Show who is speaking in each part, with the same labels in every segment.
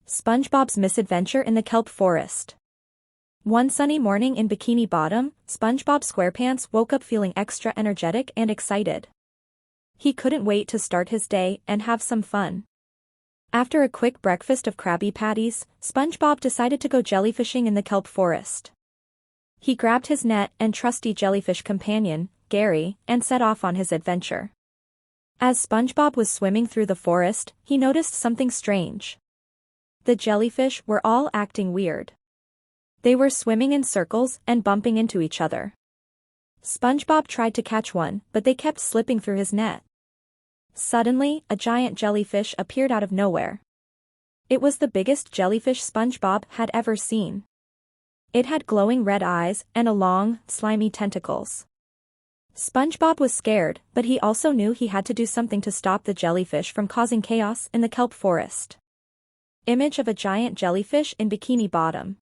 Speaker 1: SpongeBob's misadventure in the kelp forest. One sunny morning in Bikini Bottom, SpongeBob SquarePants woke up feeling extra energetic and excited. He couldn't wait to start his day and have some fun. After a quick breakfast of Krabby Patties, SpongeBob decided to go jellyfishing in the kelp forest. He grabbed his net and trusty jellyfish companion, Gary, and set off on his adventure. As SpongeBob was swimming through the forest, he noticed something strange. The jellyfish were all acting weird. They were swimming in circles and bumping into each other. SpongeBob tried to catch one, but they kept slipping through his net. Suddenly, a giant jellyfish appeared out of nowhere. It was the biggest jellyfish SpongeBob had ever seen. It had glowing red eyes and a long, slimy tentacles. SpongeBob was scared, but he also knew he had to do something to stop the jellyfish from causing chaos in the kelp forest. Image of a giant jellyfish in Bikini Bottom.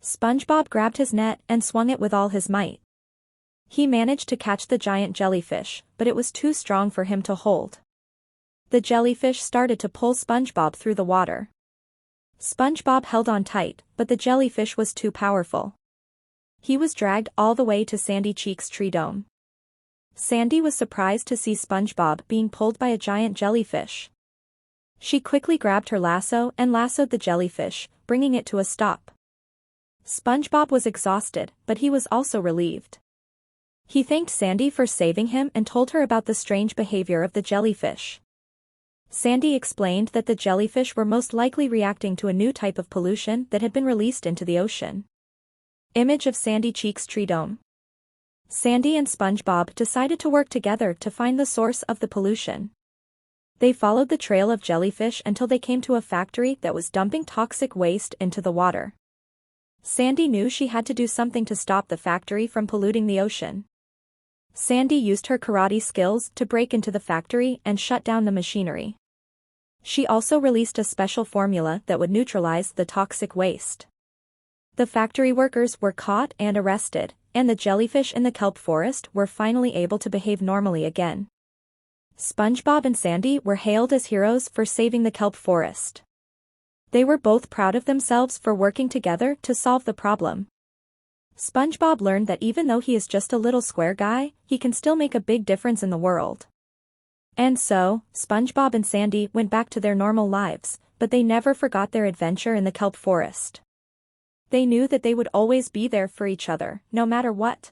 Speaker 1: SpongeBob grabbed his net and swung it with all his might. He managed to catch the giant jellyfish, but it was too strong for him to hold. The jellyfish started to pull SpongeBob through the water. SpongeBob held on tight, but the jellyfish was too powerful. He was dragged all the way to Sandy Cheek's tree dome. Sandy was surprised to see SpongeBob being pulled by a giant jellyfish. She quickly grabbed her lasso and lassoed the jellyfish, bringing it to a stop. SpongeBob was exhausted, but he was also relieved. He thanked Sandy for saving him and told her about the strange behavior of the jellyfish. Sandy explained that the jellyfish were most likely reacting to a new type of pollution that had been released into the ocean. Image of Sandy Cheek's tree dome. Sandy and SpongeBob decided to work together to find the source of the pollution. They followed the trail of jellyfish until they came to a factory that was dumping toxic waste into the water. Sandy knew she had to do something to stop the factory from polluting the ocean. Sandy used her karate skills to break into the factory and shut down the machinery. She also released a special formula that would neutralize the toxic waste. The factory workers were caught and arrested, and the jellyfish in the kelp forest were finally able to behave normally again. SpongeBob and Sandy were hailed as heroes for saving the kelp forest. They were both proud of themselves for working together to solve the problem. SpongeBob learned that even though he is just a little square guy, he can still make a big difference in the world. And so, SpongeBob and Sandy went back to their normal lives, but they never forgot their adventure in the kelp forest. They knew that they would always be there for each other, no matter what.